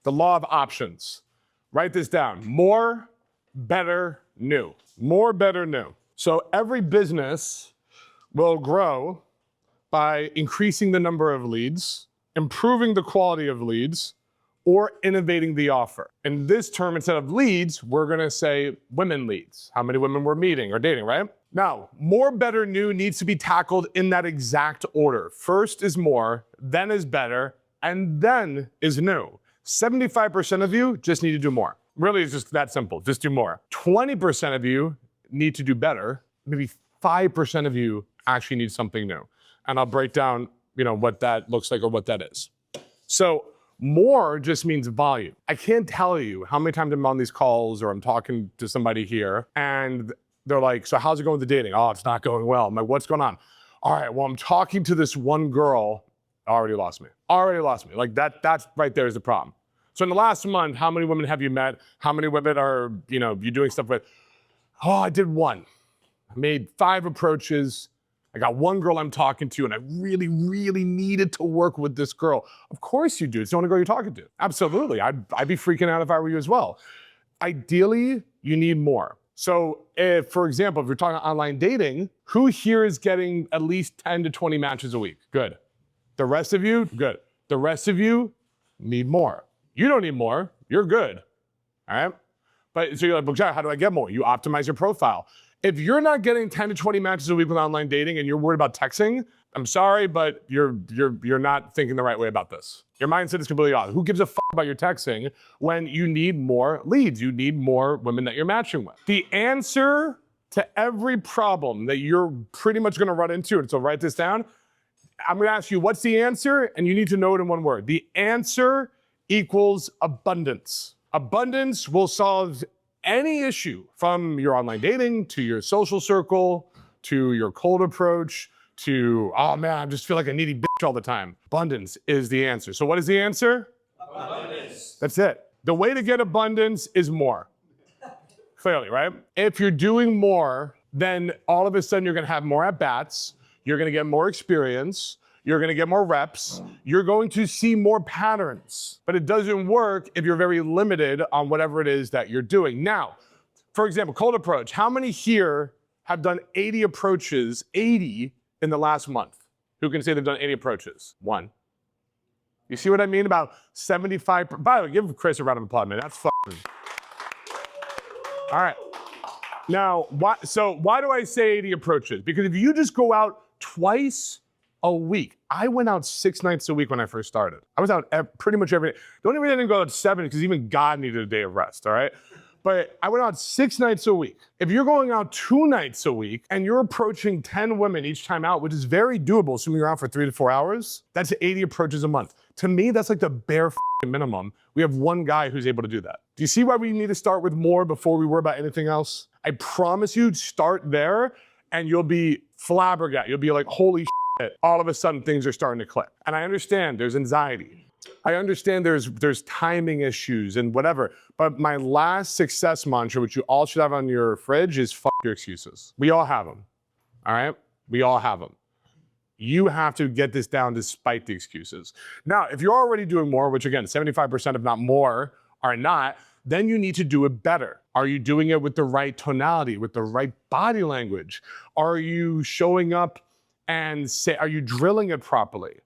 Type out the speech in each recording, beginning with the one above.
The law of options. Write this down. More, better, new. More, better, new. So every business will grow by increasing the number of leads, improving the quality of leads, or innovating the offer. In this term, instead of leads, we're gonna say women leads. How many women we're meeting or dating, right? Now, more, better, new needs to be tackled in that exact order. First is more, then is better, and then is new. 75% of you just need to do more. Really, it's just that simple, just do more. 20% of you need to do better. Maybe 5% of you actually need something new. And I'll break down, what that looks like or what that is. So more just means volume. I can't tell you how many times I'm on these calls or I'm talking to somebody here and they're like, so how's it going with the dating? Oh, it's not going well. I'm like, what's going on? All right, well, I'm talking to this one girl, already lost me. Like that's right there is the problem. So in the last month, how many women have you met? How many women are, you doing stuff with? Oh, I did one. I made 5 approaches. I got one girl I'm talking to and I really, really needed to work with this girl. Of course you do, it's the only girl you're talking to. Absolutely, I'd be freaking out if I were you as well. Ideally, you need more. So if, for example, if you're talking online dating, who here is getting at least 10 to 20 matches a week? Good. The rest of you, good. The rest of you need more. You don't need more, you're good, all right? But so you're like, well, Jack, how do I get more? You optimize your profile. If you're not getting 10 to 20 matches a week with online dating and you're worried about texting, I'm sorry, but you're not thinking the right way about this. Your mindset is completely off. Who gives a fuck about your texting when you need more leads? You need more women that you're matching with. The answer to every problem that you're pretty much gonna run into, and so write this down, I'm gonna ask you, what's the answer? And you need to know it in one word. The answer equals abundance. Abundance will solve any issue from your online dating to your social circle, to your cold approach, to, oh man, I just feel like a needy bitch all the time. Abundance is the answer. So what is the answer? Abundance. That's it. The way to get abundance is more. Clearly, right? If you're doing more, then all of a sudden you're gonna have more at-bats, you're gonna get more experience, you're gonna get more reps, you're going to see more patterns. But it doesn't work if you're very limited on whatever it is that you're doing. Now, for example, cold approach. How many here have done 80 approaches, 80 in the last month? Who can say they've done 80 approaches? 1. You see what I mean about 75? By the way, give Chris a round of applause, man. That's fucking. All right. Now, why do I say 80 approaches? Because if you just go out twice a week. I went out 6 nights a week when I first started. I was out pretty much every day. The only reason I didn't go out 7 because even God needed a day of rest, all right? But I went out 6 nights a week. If you're going out 2 nights a week and you're approaching 10 women each time out, which is very doable, assuming you're out for 3 to 4 hours, that's 80 approaches a month. To me, that's like the bare minimum. We have one guy who's able to do that. Do you see why we need to start with more before we worry about anything else? I promise you, start there and you'll be flabbergasted. You'll be like, holy shit. All of a sudden things are starting to click. And I understand there's anxiety. I understand there's timing issues and whatever, but my last success mantra, which you all should have on your fridge, is fuck your excuses. We all have them, all right? We all have them. You have to get this down despite the excuses. Now, if you're already doing more, which again, 75% if not more are not, then you need to do it better. Are you doing it with the right tonality, with the right body language? Are you showing up and are you drilling it properly?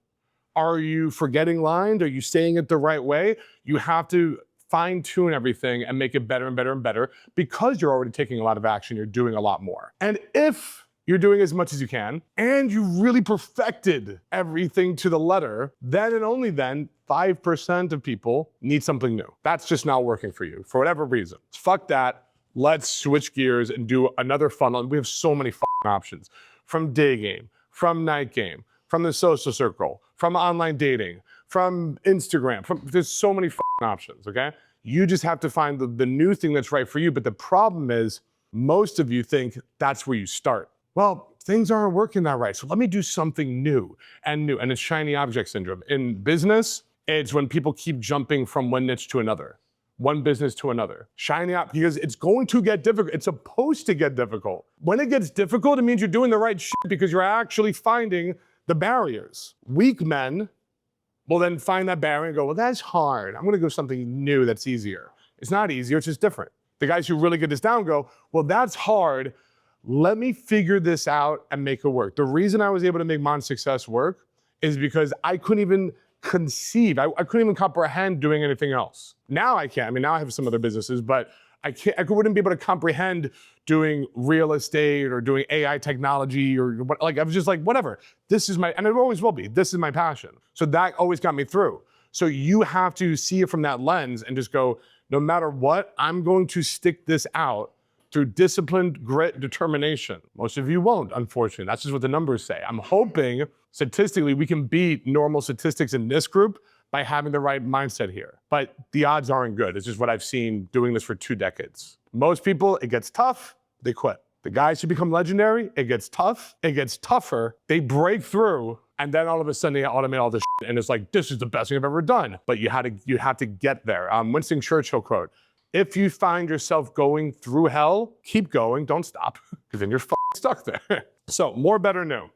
Are you forgetting lines? Are you saying it the right way? You have to fine tune everything and make it better and better and better because you're already taking a lot of action, you're doing a lot more. And if you're doing as much as you can and you really perfected everything to the letter, then and only then, 5% of people need something new. That's just not working for you for whatever reason. Fuck that. Let's switch gears and do another funnel. And we have so many options from day game, from night game, from the social circle, from online dating, from Instagram, there's so many options, okay? You just have to find the new thing that's right for you. But the problem is most of you think that's where you start. Well, things aren't working that right. So let me do something new. And it's shiny object syndrome. In business, it's when people keep jumping from one niche to another, one business to another. Shiny up because it's going to get difficult. It's supposed to get difficult. When it gets difficult, it means you're doing the right shit because you're actually finding the barriers. Weak men Well, then find that barrier and go, well, that's hard. I'm gonna go something new that's easier. It's not easier, it's just different. The guys who really get this down go, well, that's hard. Let me figure this out and make it work. The reason I was able to make Mon Success work is because I couldn't even conceive, I couldn't even comprehend doing anything else. Now I can. I mean, now I have some other businesses, but I wouldn't be able to comprehend doing real estate or doing AI technology or what, like, I was just like, whatever. This is my, and it always will be, this is my passion. So that always got me through. So you have to see it from that lens and just go, no matter what, I'm going to stick this out through disciplined grit, determination. Most of you won't, unfortunately. That's just what the numbers say. I'm hoping statistically we can beat normal statistics in this group by having the right mindset here. But the odds aren't good. It's just what I've seen doing this for 2 decades. Most people, it gets tough, they quit. The guys who become legendary, it gets tough, it gets tougher, they break through, and then all of a sudden they automate all this shit, and it's like, this is the best thing I've ever done. But you have to get there. Winston Churchill quote, if you find yourself going through hell, keep going, don't stop, because then you're stuck there. So, more, better, new.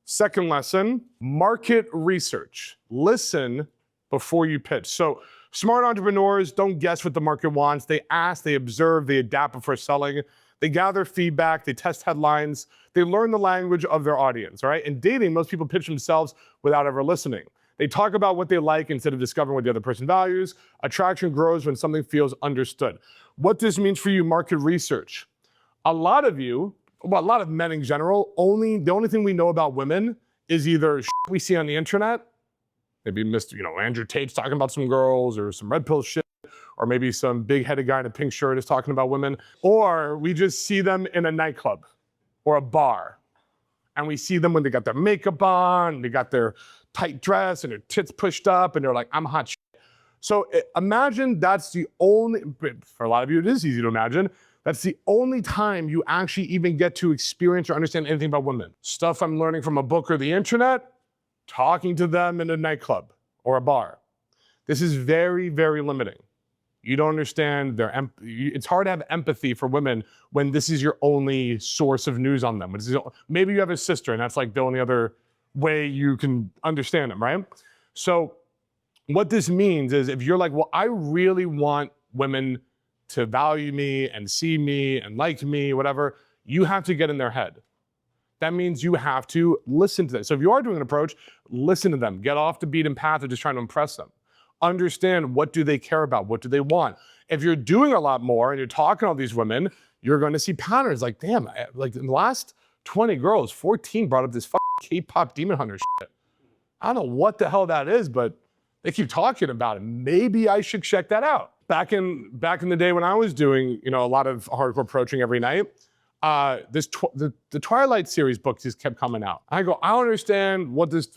Second lesson, market research. Listen before you pitch. So smart entrepreneurs don't guess what the market wants. They ask, they observe, they adapt before selling. They gather feedback, they test headlines, they learn the language of their audience, right? In dating, most people pitch themselves without ever listening. They talk about what they like instead of discovering what the other person values. Attraction grows when something feels understood. What this means for you, market research. A lot of you, well, a lot of men in general, the only thing we know about women is either shit we see on the internet, maybe Andrew Tate's talking about some girls or some red pill shit, or maybe some big-headed guy in a pink shirt is talking about women, or we just see them in a nightclub or a bar, and we see them when they got their makeup on, they got their tight dress and their tits pushed up, and they're like, I'm hot shit. So imagine that's the only, for a lot of you it is easy to imagine, that's the only time you actually even get to experience or understand anything about women. Stuff I'm learning from a book or the internet, talking to them in a nightclub or a bar. This is very, very limiting. You don't understand it's hard to have empathy for women when this is your only source of news on them. Maybe you have a sister and that's like the only other way you can understand them, right? So what this means is if you're like, well, I really want women to value me and see me and like me, whatever, you have to get in their head. That means you have to listen to them. So if you are doing an approach, listen to them. Get off the beaten path of just trying to impress them. Understand, what do they care about? What do they want? If you're doing a lot more and you're talking to all these women, you're going to see patterns like, damn, like in the last 20 girls, 14 brought up this fucking K-pop Demon Hunter shit. I don't know what the hell that is, but they keep talking about it. Maybe I should check that out. Back in the day when I was doing, a lot of hardcore approaching every night, the Twilight series books just kept coming out. I go, I don't understand what this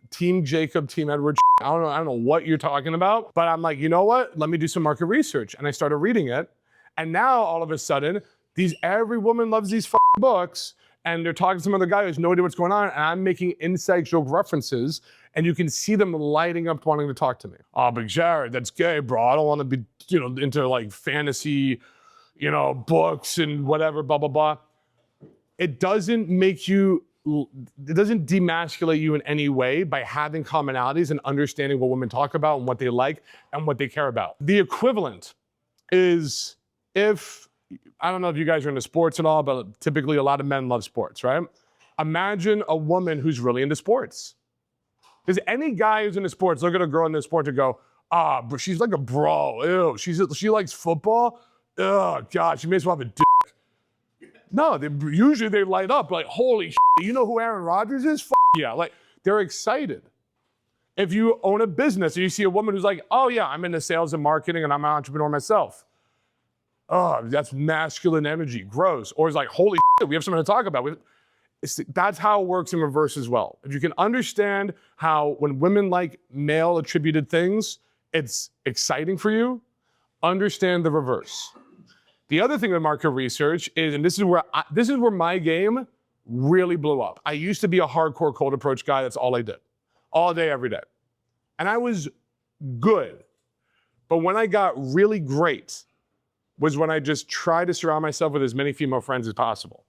Team Jacob, Team Edward, I don't know what you're talking about, but I'm like, you know what? Let me do some market research. And I started reading it. And now all of a sudden, every woman loves these books, and they're talking to some other guy who has no idea what's going on, and I'm making inside joke references, and you can see them lighting up wanting to talk to me. Oh, but Jared, that's gay, bro. I don't want to be, into like fantasy, books and whatever, blah, blah, blah. It doesn't demasculate you in any way by having commonalities and understanding what women talk about and what they like and what they care about. The equivalent is I don't know if you guys are into sports at all, but typically a lot of men love sports, right? Imagine a woman who's really into sports. Does any guy who's into sports look at a girl into sports and go, bro, she's like a bro, ew, she likes football? Oh, God, she may as well have a dick. No, usually they light up like, holy shit, you know who Aaron Rodgers is? Yeah, like they're excited. If you own a business and you see a woman who's like, oh yeah, I'm into sales and marketing and I'm an entrepreneur myself. Oh, that's masculine energy, gross. Or it's like, holy shit, we have something to talk about. That's how it works in reverse as well. If you can understand how when women like male attributed things, it's exciting for you, understand the reverse. The other thing with market research is, and this is where my game really blew up. I used to be a hardcore cold approach guy. That's all I did. All day, every day. And I was good. But when I got really great was when I just tried to surround myself with as many female friends as possible.